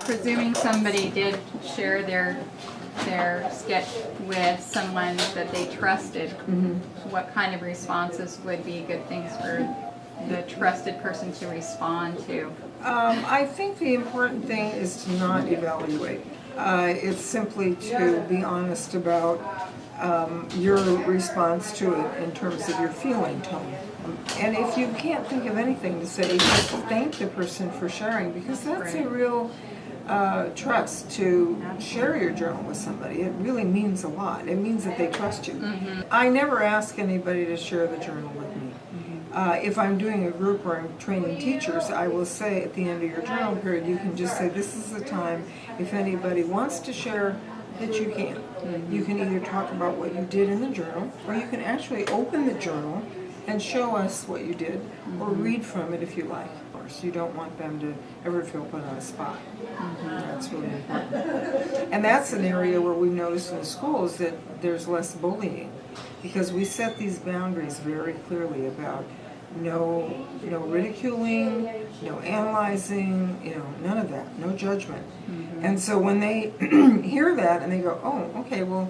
presuming somebody did share their sketch with someone that they trusted, what kind of responses would be good things for the trusted person to respond to? I think the important thing is to not evaluate. It's simply to be honest about your response to it in terms of your feeling tone. And if you can't think of anything to say, just thank the person for sharing, because that's a real trust to share your journal with somebody. It really means a lot. It means that they trust you. I never ask anybody to share the journal with me. If I'm doing a group where I'm training teachers, I will say at the end of your journal period, you can just say, this is the time, if anybody wants to share, that you can. You can either talk about what you did in the journal, or you can actually open the journal and show us what you did, or read from it if you like. Of course, you don't want them to ever feel put on a spot. That's really important. And that's an area where we've noticed in the schools that there's less bullying, because we set these boundaries very clearly about no ridiculing, no analyzing, none of that, no judgment. And so when they hear that and they go, oh, okay, well,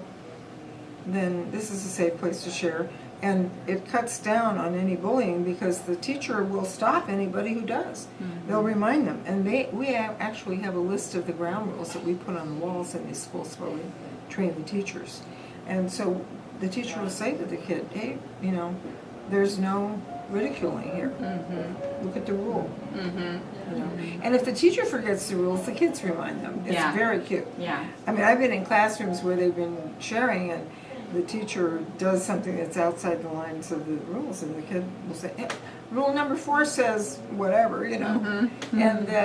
then this is a safe place to share. And it cuts down on any bullying, because the teacher will stop anybody who does. They'll remind them. And we actually have a list of the ground rules that we put on the walls in these schools where we train the teachers. And so the teacher will say to the kid, hey, there's no ridiculing here. Look at the rule. And if the teacher forgets the rules, the kids remind them. It's very cute. I mean, I've been in classrooms where they've been sharing and the teacher does something that's outside the lines of the rules, and the kid will say, rule number 4 says whatever, And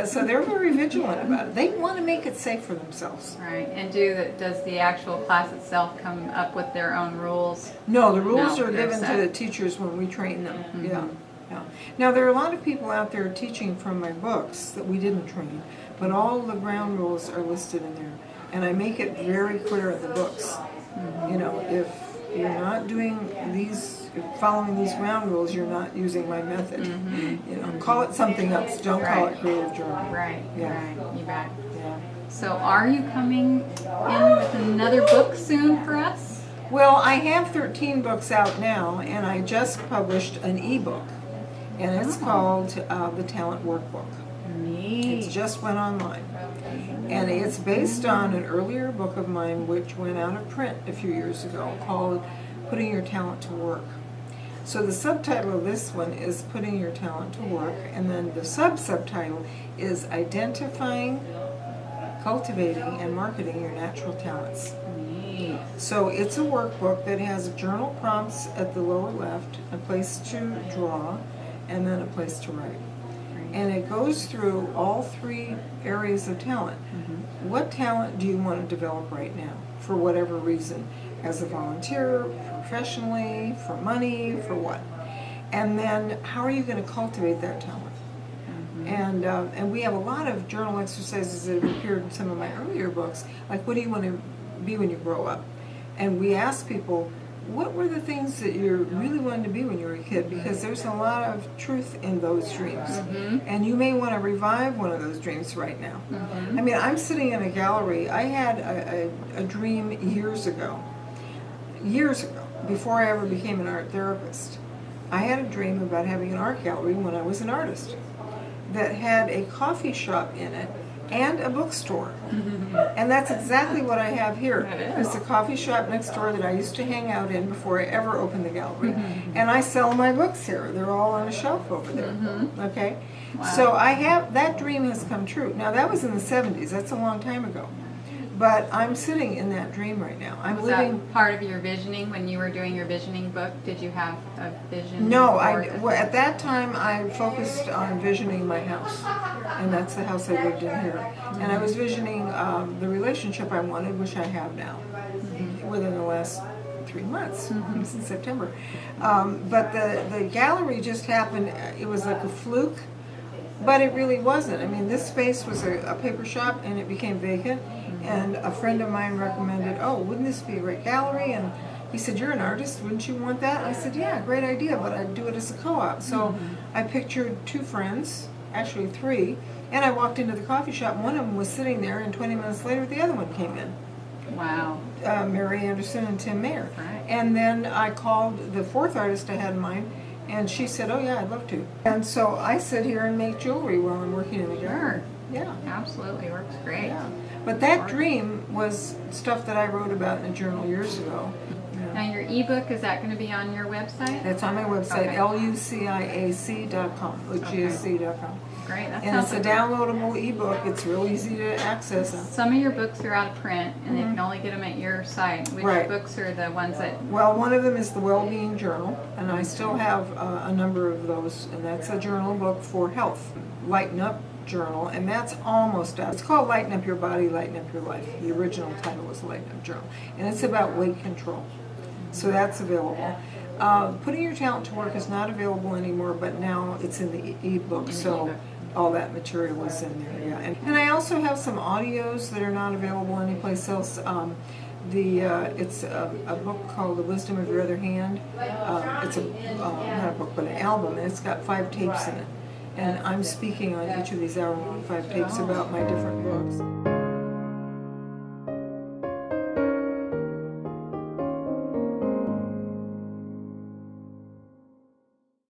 so they're very vigilant about it. They want to make it safe for themselves. Right. And does the actual class itself come up with their own rules? No, the rules are given to the teachers when we train them. Yeah. Now, there are a lot of people out there teaching from my books that we didn't train, but all the ground rules are listed in there. And I make it very clear in the books. If you're not following these ground rules, you're not using my method. Call it something else. Don't call it creative journal. Right. You bet. So are you coming in with another book soon for us? Well, I have 13 books out now, and I just published an ebook, and it's called The Talent Workbook. Neat. It just went online. And it's based on an earlier book of mine which went out of print a few years ago called Putting Your Talent to Work. So the subtitle of this one is Putting Your Talent to Work, and then the subtitle is Identifying, Cultivating, and Marketing Your Natural Talents. So it's a workbook that has journal prompts at the lower left, a place to draw, and then a place to write. And it goes through all 3 areas of talent. What talent do you want to develop right now, for whatever reason? As a volunteer, professionally, for money, for what? And then how are you going to cultivate that talent? And we have a lot of journal exercises that have appeared in some of my earlier books, like what do you want to be when you grow up? And we ask people, what were the things that you really wanted to be when you were a kid? Because there's a lot of truth in those dreams. And you may want to revive one of those dreams right now. I mean, I'm sitting in a gallery. I had a dream years ago, before I ever became an art therapist. I had a dream about having an art gallery when I was an artist that had a coffee shop in it and a bookstore. And that's exactly what I have here. It's a coffee shop next door that I used to hang out in before I ever opened the gallery. And I sell my books here. They're all on a shelf over there. Okay? Wow. So that dream has come true. Now that was in the 70s. That's a long time ago. But I'm sitting in that dream right now. Was that part of your visioning when you were doing your visioning book? Did you have a vision? No, at that time I focused on visioning my house, and that's the house I lived in here. And I was visioning the relationship I wanted, which I have now, within the last 3 months, since September. But the gallery just happened. It was like a fluke, but it really wasn't. I mean, this space was a paper shop, and it became vacant. And a friend of mine recommended, oh, wouldn't this be a great gallery? And he said, you're an artist, wouldn't you want that? I said, yeah, great idea, but I'd do it as a co-op. So I pictured 2 friends actually 3. And I walked into the coffee shop, and one of them was sitting there, and 20 minutes later the other one came in. Wow. Mary Anderson and Tim Mayer. Right. And then I called the 4th artist I had in mind, and she said, oh yeah, I'd love to. And so I sit here and make jewelry while I'm working in the garden. Yeah. Absolutely, works great. Yeah. But that dream was stuff that I wrote about in a journal years ago. Now your ebook, is that going to be on your website? That's on my website, Okay. luciac.com, luciac.com. Great, that And sounds it's a like downloadable ebook. It's real easy to access. some of your books are out of print, and you can only get them at your site. Which Right. books are the ones that? Well, one of them is the Wellbeing Journal, and I still have a number of those, and that's a journal book for health. Lighten Up Journal, and that's almost out. It's called Lighten Up Your Body, Lighten Up Your Life. The original title was Lighten Up Journal, and it's about weight control. So that's available. Putting Your Talent to Work is not available anymore, but now it's in the ebook, so all that material is in there. Yeah, and I also have some audios that are not available anyplace else. It's a book called The Wisdom of Your Other Hand. It's not a book, but an album, and it's got 5 tapes in it. And I'm speaking on each of these hour-long 5 tapes about my different books.